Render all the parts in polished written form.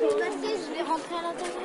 Je vais rentrer à l'intérieur.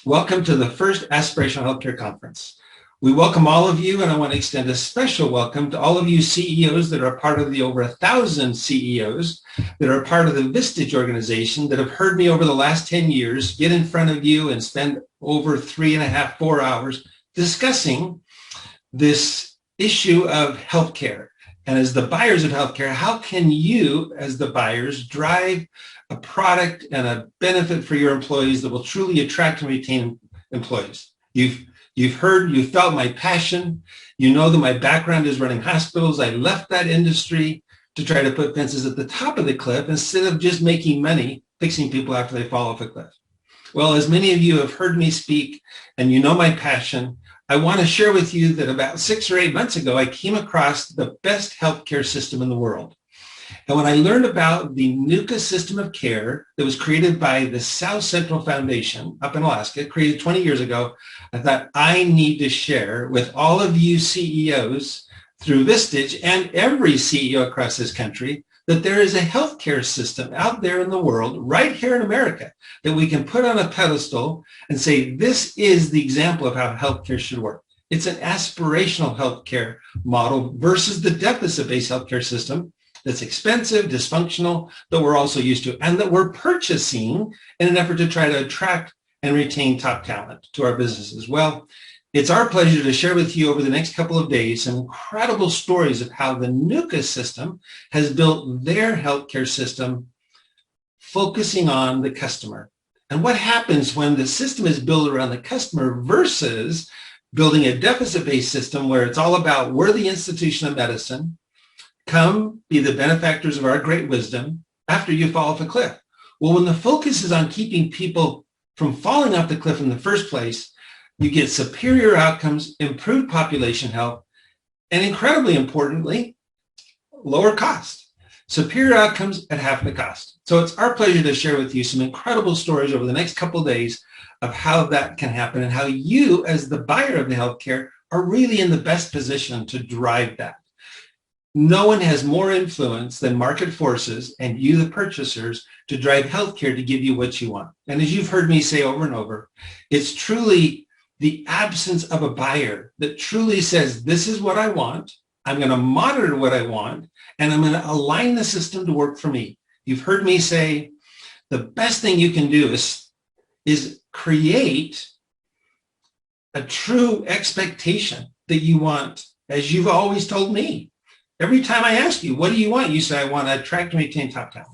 Welcome to the first Aspirational Healthcare Conference. We welcome all of you, and I want to extend a special welcome to all of you CEOs that are part of the over 1,000 CEOs that are part of the Vistage organization that have heard me over the last 10 years get in front of you and spend over 3.5, 4 hours discussing this issue of healthcare. And as the buyers of healthcare, how can you, as the buyers, drive a product and a benefit for your employees that will truly attract and retain employees? You've heard, you felt my passion. You know that my background is running hospitals. I left that industry to try to put fences at the top of the cliff instead of just making money fixing people after they fall off a cliff. Well, as many of you have heard me speak and you know my passion, I want to share with you that about 6 or 8 months ago, I came across the best healthcare system in the world. And when I learned about the NUCA system of care that was created by the South Central Foundation up in Alaska, created 20 years ago, I thought I need to share with all of you CEOs through Vistage and every CEO across this country that there is a healthcare system out there in the world, right here in America, that we can put on a pedestal and say, this is the example of how healthcare should work. It's an aspirational healthcare model versus the deficit-based healthcare system that's expensive, dysfunctional, that we're also used to, and that we're purchasing in an effort to try to attract and retain top talent to our businesses. Well, it's our pleasure to share with you over the next couple of days some incredible stories of how the NUCA system has built their healthcare system focusing on the customer. And what happens when the system is built around the customer versus building a deficit-based system where it's all about we're the institution of medicine, come be the benefactors of our great wisdom after you fall off a cliff. Well, when the focus is on keeping people from falling off the cliff in the first place, you get superior outcomes, improved population health, and incredibly importantly, lower cost. Superior outcomes at half the cost. So it's our pleasure to share with you some incredible stories over the next couple of days of how that can happen and how you, as the buyer of the healthcare, are really in the best position to drive that. No one has more influence than market forces and you, the purchasers, to drive healthcare to give you what you want. And as you've heard me say over and over, it's truly the absence of a buyer that truly says, this is what I want, I'm going to monitor what I want, and I'm going to align the system to work for me. You've heard me say the best thing you can do is create a true expectation that you want, as you've always told me. Every time I ask you, what do you want? You say, I want to attract and retain top talent.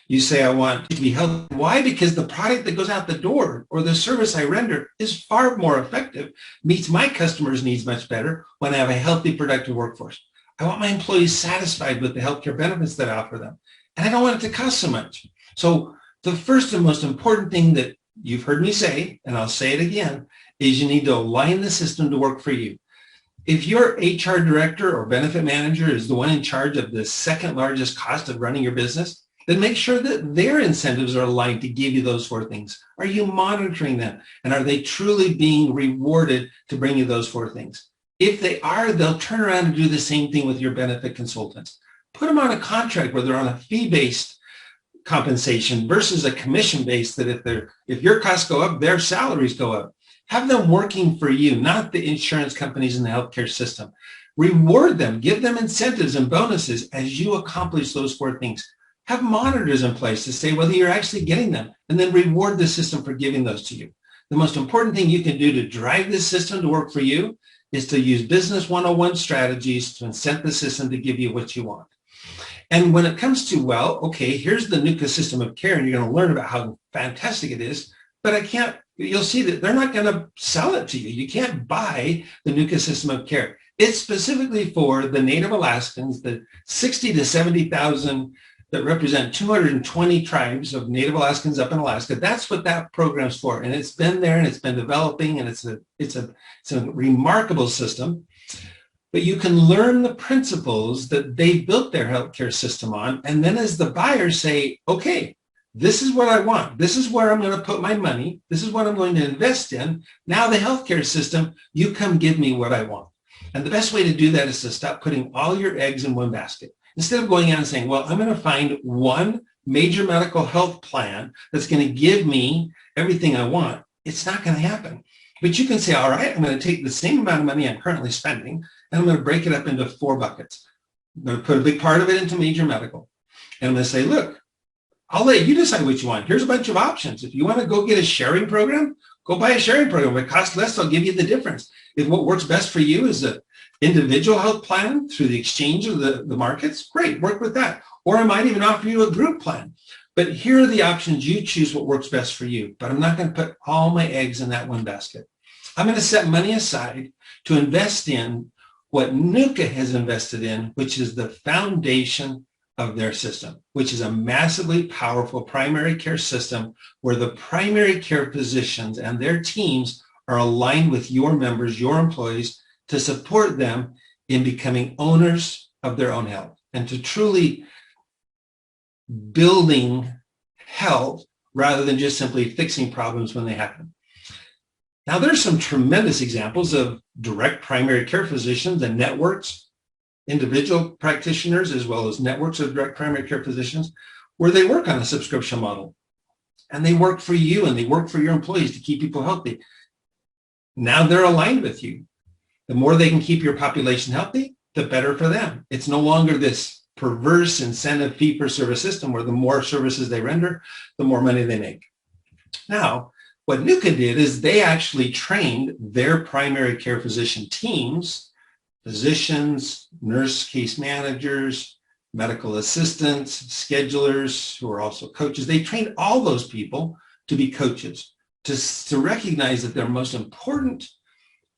You say, I want to be healthy. Why? Because the product that goes out the door or the service I render is far more effective, meets my customers' needs much better when I have a healthy, productive workforce. I want my employees satisfied with the healthcare benefits that I offer them. And I don't want it to cost so much. So the first and most important thing that you've heard me say, and I'll say it again, is you need to align the system to work for you. If your HR director or benefit manager is the one in charge of the second largest cost of running your business, then make sure that their incentives are aligned to give you those 4 things. Are you monitoring them? And are they truly being rewarded to bring you those 4 things? If they are, they'll turn around and do the same thing with your benefit consultants. Put them on a contract where they're on a fee-based compensation versus a commission-based, that if your costs go up, their salaries go up. Have them working for you, not the insurance companies in the healthcare system. Reward them, give them incentives and bonuses as you accomplish those 4 things. Have monitors in place to say whether you're actually getting them, and then reward the system for giving those to you. The most important thing you can do to drive this system to work for you is to use business 101 strategies to incent the system to give you what you want. And when it comes to, well, okay, here's the NUCA system of care, and you're going to learn about how fantastic it is, but you'll see that they're not going to sell it to you. You can't buy the NUCA system of care. It's specifically for the Native Alaskans, the 60 to 70,000 that represent 220 tribes of Native Alaskans up in Alaska. That's what that program's for. And it's been there and it's been developing, and it's a remarkable system. But you can learn the principles that they built their healthcare system on. And then as the buyers say, okay, this is what I want. This is where I'm going to put my money. This is what I'm going to invest in. Now the healthcare system, you come give me what I want. And the best way to do that is to stop putting all your eggs in one basket. Instead of going out and saying, well, I'm going to find one major medical health plan that's going to give me everything I want, it's not going to happen. But you can say, all right, I'm going to take the same amount of money I'm currently spending, and I'm going to break it up into 4 buckets. I'm going to put a big part of it into major medical. And I'm going to say, look, I'll let you decide what you want. Here's a bunch of options. If you want to go get a sharing program, go buy a sharing program. If it costs less, I'll give you the difference. If what works best for you is an individual health plan through the exchange of the markets, great, work with that. Or I might even offer you a group plan. But here are the options. You choose what works best for you. But I'm not going to put all my eggs in that one basket. I'm going to set money aside to invest in what NUCA has invested in, which is the foundation of their system, which is a massively powerful primary care system where the primary care physicians and their teams are aligned with your members, your employees, to support them in becoming owners of their own health and to truly building health rather than just simply fixing problems when they happen. Now, there's some tremendous examples of direct primary care physicians and networks, individual practitioners, as well as networks of direct primary care physicians, where they work on a subscription model. And they work for you and they work for your employees to keep people healthy. Now they're aligned with you. The more they can keep your population healthy, the better for them. It's no longer this perverse incentive fee-for-service system where the more services they render, the more money they make. Now, what NUCA did is they actually trained their primary care physician teams, physicians, nurse case managers, medical assistants, schedulers, who are also coaches. They trained all those people to be coaches, to recognize that their most important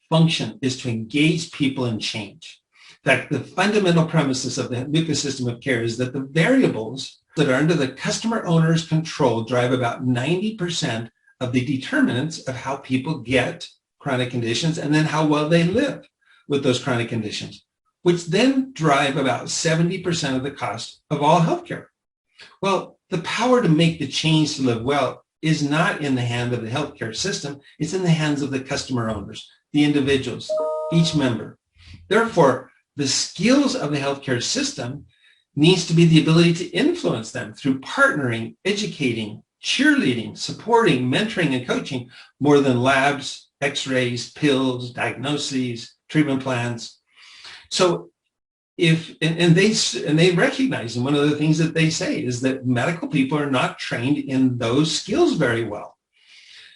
function is to engage people in change. In fact, the fundamental premises of the NUCA system of care is that the variables that are under the customer owner's control drive about 90% of the determinants of how people get chronic conditions and then how well they live with those chronic conditions, which then drive about 70% of the cost of all healthcare. Well, the power to make the change to live well is not in the hand of the healthcare system. It's in the hands of the customer owners, the individuals, each member. Therefore, the skills of the healthcare system needs to be the ability to influence them through partnering, educating, cheerleading, supporting, mentoring, and coaching more than labs, x-rays, pills, diagnoses, treatment plans. So they recognize, and one of the things that they say is that medical people are not trained in those skills very well.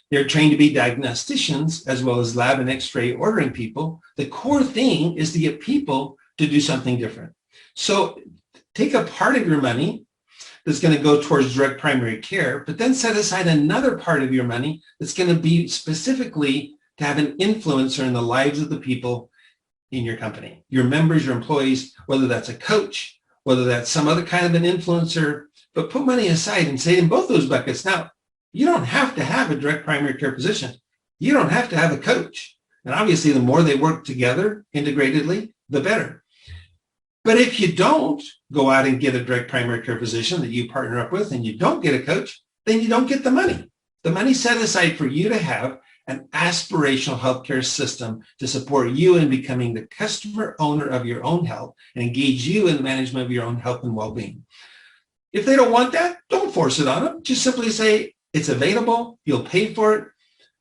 They're trained to be diagnosticians as well as lab and x-ray ordering people. The core thing is to get people to do something different. So take a part of your money that's going to go towards direct primary care, but then set aside another part of your money that's going to be specifically to have an influencer in the lives of the people in your company, your members, your employees, whether that's a coach, whether that's some other kind of an influencer, but put money aside and say in both those buckets. Now, you don't have to have a direct primary care physician. You don't have to have a coach. And obviously, the more they work together integratedly, the better. But if you don't go out and get a direct primary care physician that you partner up with and you don't get a coach, then you don't get the money. The money's set aside for you to have an aspirational healthcare system to support you in becoming the customer owner of your own health and engage you in the management of your own health and well-being. If they don't want that, don't force it on them. Just simply say, it's available, you'll pay for it.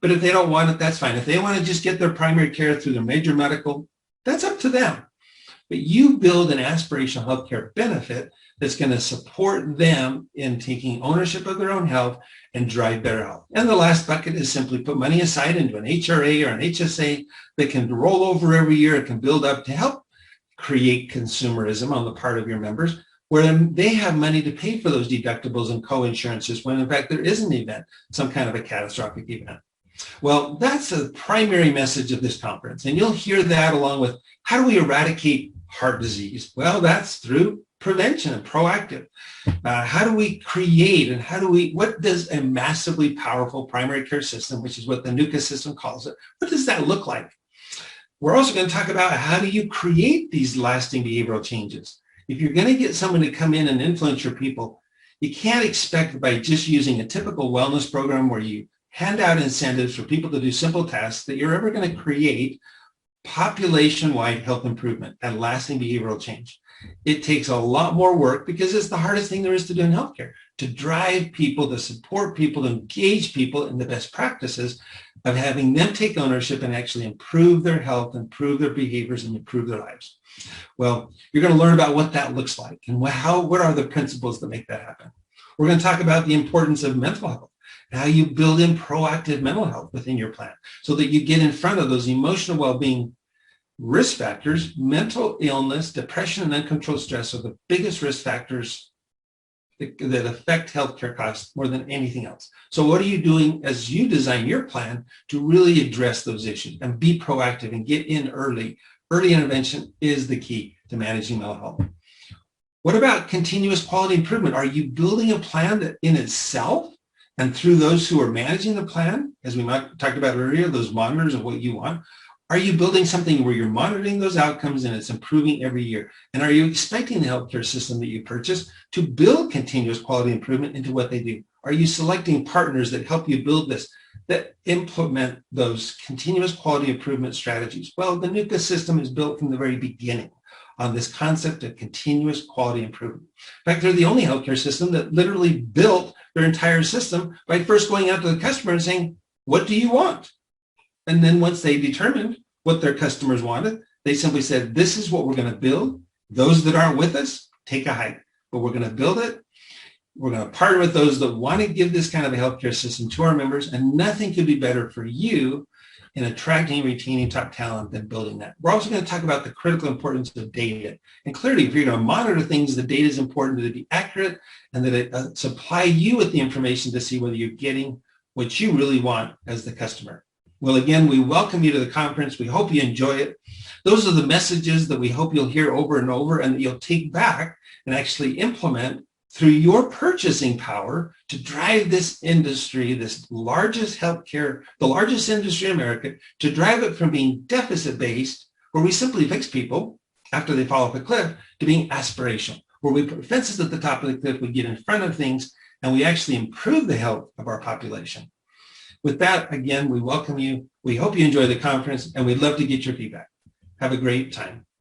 But if they don't want it, that's fine. If they want to just get their primary care through their major medical, that's up to them. but you build an aspirational healthcare benefit that's going to support them in taking ownership of their own health and drive better health. And the last bucket is simply put money aside into an HRA or an HSA that can roll over every year. It can build up to help create consumerism on the part of your members, where they have money to pay for those deductibles and co-insurances when in fact there is an event, some kind of a catastrophic event. Well, that's the primary message of this conference. And you'll hear that along with how do we eradicate heart disease? Well, that's through prevention and proactive. How do we create and what does a massively powerful primary care system, which is what the NUCA system calls it, what does that look like? We're also going to talk about how do you create these lasting behavioral changes. If you're going to get someone to come in and influence your people, you can't expect by just using a typical wellness program where you hand out incentives for people to do simple tasks that you're ever going to create population-wide health improvement and lasting behavioral change. It takes a lot more work because it's the hardest thing there is to do in healthcare, to drive people, to support people, to engage people in the best practices of having them take ownership and actually improve their health, improve their behaviors, and improve their lives. Well, you're going to learn about what that looks like and what are the principles that make that happen. We're going to talk about the importance of mental health and how you build in proactive mental health within your plan so that you get in front of those emotional well-being risk factors. Mental illness, depression, and uncontrolled stress are the biggest risk factors that affect healthcare costs more than anything else. So what are you doing as you design your plan to really address those issues and be proactive and get in early? Early intervention is the key to managing mental health. What about continuous quality improvement? Are you building a plan that in itself and through those who are managing the plan, as we talked about earlier, those monitors of what you want, are you building something where you're monitoring those outcomes and it's improving every year? And are you expecting the healthcare system that you purchase to build continuous quality improvement into what they do? Are you selecting partners that help you build this, that implement those continuous quality improvement strategies? Well, the NUCA system is built from the very beginning on this concept of continuous quality improvement. In fact, they're the only healthcare system that literally built their entire system by first going out to the customer and saying, what do you want? And then once they determined what their customers wanted, they simply said, this is what we're going to build. Those that aren't with us, take a hike. But we're going to build it. We're going to partner with those that want to give this kind of a healthcare system to our members. And nothing could be better for you in attracting and retaining top talent than building that. We're also going to talk about the critical importance of data. And clearly, if you're going to monitor things, the data is important to be accurate and that it supply you with the information to see whether you're getting what you really want as the customer. Well, again, we welcome you to the conference. We hope you enjoy it. Those are the messages that we hope you'll hear over and over and that you'll take back and actually implement through your purchasing power to drive this industry, this largest healthcare, the largest industry in America, to drive it from being deficit-based, where we simply fix people after they fall off a cliff, to being aspirational, where we put fences at the top of the cliff, we get in front of things, and we actually improve the health of our population. With that, again, we welcome you. We hope you enjoy the conference, and we'd love to get your feedback. Have a great time.